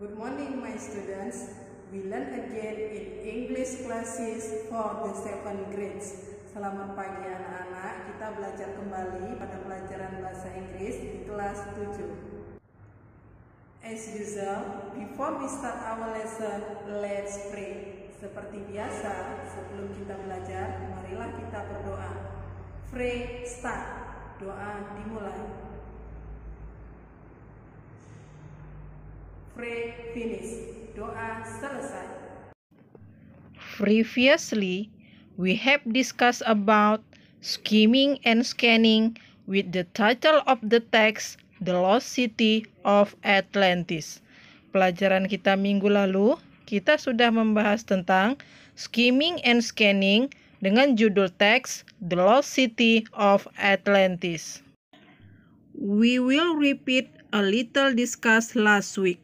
Good morning, my students. We learn again in English classes for the 7th grades. Selamat pagi anak-anak. Kita belajar kembali pada pelajaran bahasa Inggris di kelas 7. As usual, before we start our lesson, let's pray. Seperti biasa, sebelum kita belajar, marilah kita berdoa. Pray start. Doa dimulai. Pray finish. Doa selesai. Previously, we have discussed about skimming and scanning with the title of the text, The Lost City of Atlantis. Pelajaran kita minggu lalu, kita sudah membahas tentang skimming and scanning dengan judul teks The Lost City of Atlantis. We will repeat a little discussed last week.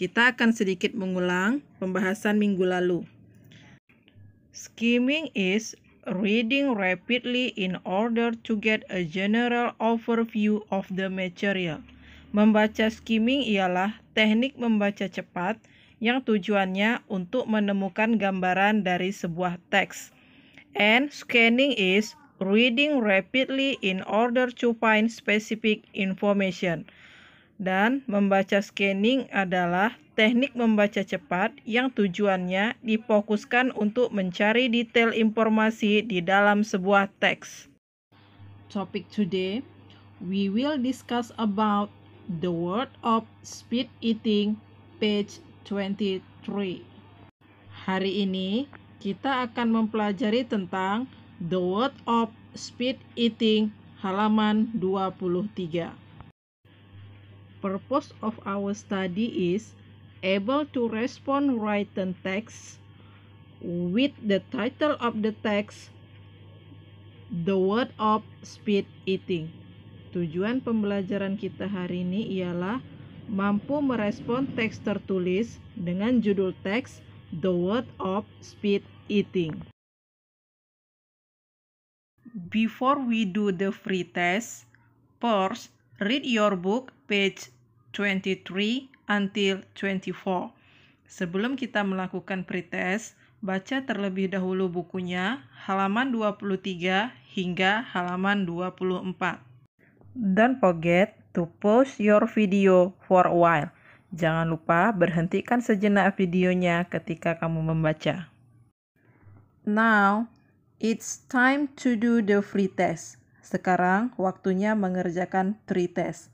Kita akan sedikit mengulang pembahasan minggu lalu. Skimming is reading rapidly in order to get a general overview of the material. Membaca skimming ialah teknik membaca cepat yang tujuannya untuk menemukan gambaran dari sebuah teks. And scanning is reading rapidly in order to find specific information. Dan membaca scanning adalah teknik membaca cepat yang tujuannya difokuskan untuk mencari detail informasi di dalam sebuah teks. Topic today, we will discuss about the word of speed eating, page 23. Hari ini kita akan mempelajari tentang the word of speed eating, halaman 23. Purpose of our study is able to respond written text with the title of the text, the word of speed eating. Tujuan pembelajaran kita hari ini ialah mampu merespon teks tertulis dengan judul teks The Word of Speed Eating. Before we do the free test, first read your book page 23 until 24. Sebelum kita melakukan pretest, baca terlebih dahulu bukunya halaman 23 hingga halaman 24. Don't forget to pause your video for a while. Jangan lupa berhentikan sejenak videonya ketika kamu membaca. Now, it's time to do the free test. Sekarang waktunya mengerjakan free test.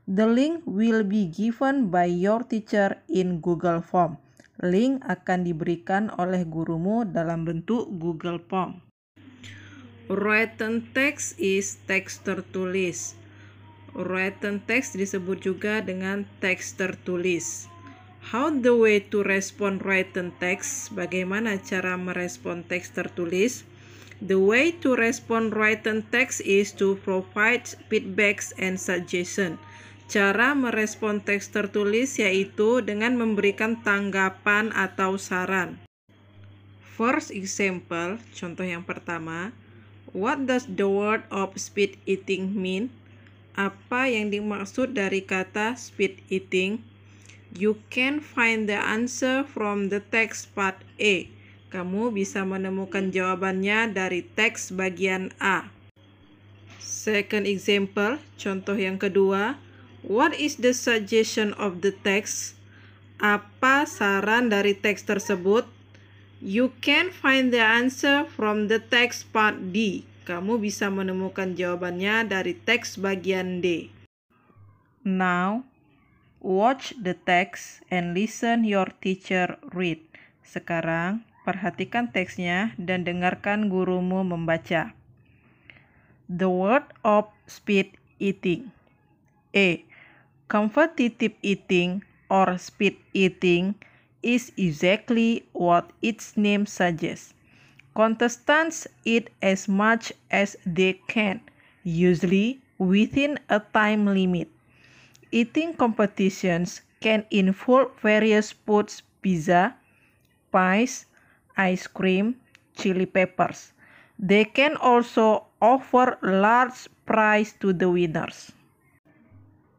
The link will be given by your teacher in Google Form. Link akan diberikan oleh gurumu dalam bentuk Google Form. Written text is teks tertulis. Written text disebut juga dengan teks tertulis. How the way to respond written text? Bagaimana cara merespon teks tertulis? The way to respond written text is to provide feedbacks and suggestion. Cara merespon teks tertulis yaitu dengan memberikan tanggapan atau saran. First example, contoh yang pertama. What does the word of speed eating mean? Apa yang dimaksud dari kata speed eating? You can find the answer from the text part A. Kamu bisa menemukan jawabannya dari teks bagian A. Second example, contoh yang kedua. What is the suggestion of the text? Apa saran dari teks tersebut? You can find the answer from the text part D. Kamu bisa menemukan jawabannya dari teks bagian D. Now, watch the text and listen your teacher read. Sekarang, perhatikan teksnya dan dengarkan gurumu membaca. The word of speed eating. A. Competitive eating or speed eating is exactly what its name suggests. Contestants eat as much as they can, usually within a time limit. Eating competitions can involve various foods, pizza, pies, ice cream, chili peppers. They can also offer large prize to the winners.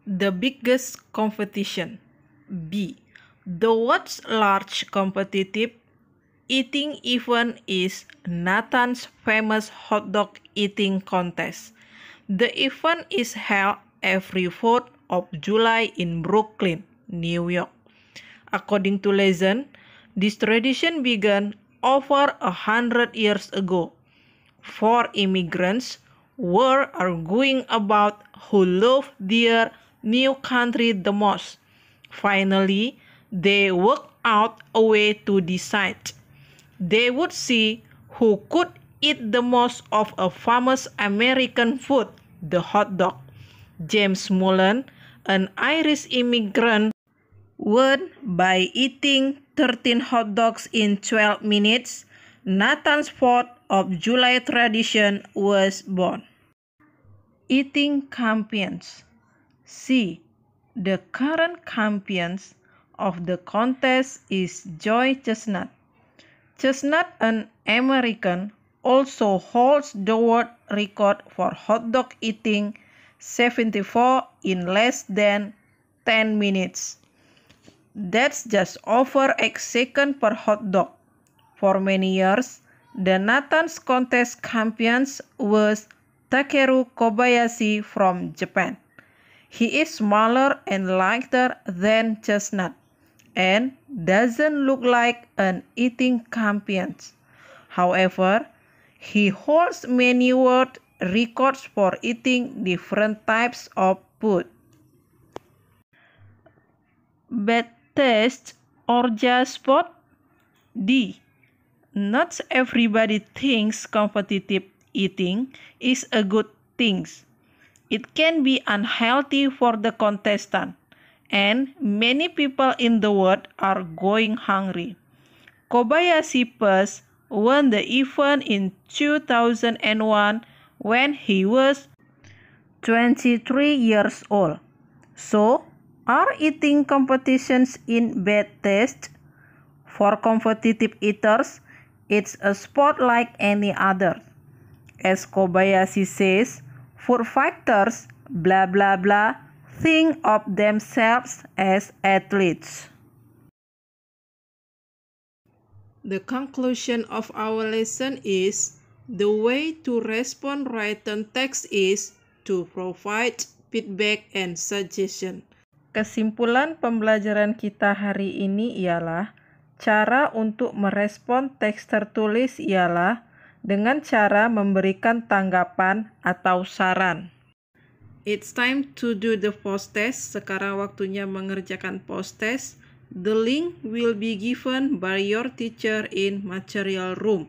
The biggest competition. B. The world's large competitive eating event is Nathan's famous hot dog eating contest. The event is held every 4th of July in Brooklyn, New York. According to legend, this tradition began over 100 years ago. 4 immigrants were arguing about who loved their new country the most. Finally, they worked out a way to decide. They would see who could eat the most of a famous American food, the hot dog. James Mullen, an Irish immigrant, won by eating 13 hot dogs in 12 minutes. Nathan's 4th of July tradition was born. Eating champions. C. The current champions of the contest is Joy Chestnut. Chestnut, an American, also holds the world record for hot dog eating, 74 in less than 10 minutes. That's just over 8 seconds per hot dog. For many years, the Nathan's contest champions was Takeru Kobayashi from Japan. He is smaller and lighter than Chestnut and doesn't look like an eating champion. However, he holds many world records for eating different types of food. Bad taste or just sport? D. Not everybody thinks competitive eating is a good thing. It can be unhealthy for the contestant, and many people in the world are going hungry. Kobayashi first won the event in 2001 when he was 23 years old. So, are eating competitions in bad taste? For competitive eaters, it's a sport like any other. As Kobayashi says, food fighters, blah blah blah, think of themselves as athletes. The conclusion of our lesson is, the way to respond written text is to provide feedback and suggestion. Kesimpulan pembelajaran kita hari ini ialah, cara untuk merespon teks tertulis ialah dengan cara memberikan tanggapan atau saran. It's time to do the post test. Sekarang waktunya mengerjakan post test. The link will be given by your teacher in material room.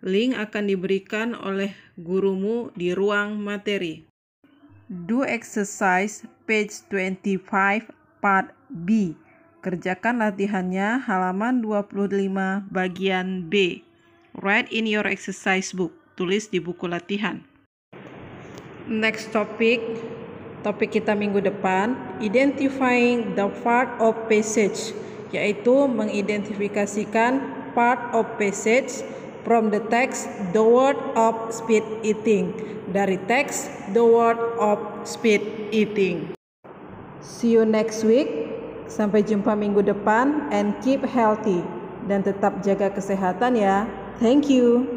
Link akan diberikan oleh gurumu di ruang materi. Do exercise page 25 part B. Kerjakan latihannya halaman 25 bagian B. Write in your exercise book. Tulis di buku latihan. Next topic. Topik kita minggu depan, identifying the part of passage, yaitu mengidentifikasikan part of passage from the text the word of speed eating. Dari teks the word of speed eating. See you next week. Sampai jumpa minggu depan and keep healthy. Dan tetap jaga kesehatan ya. Thank you.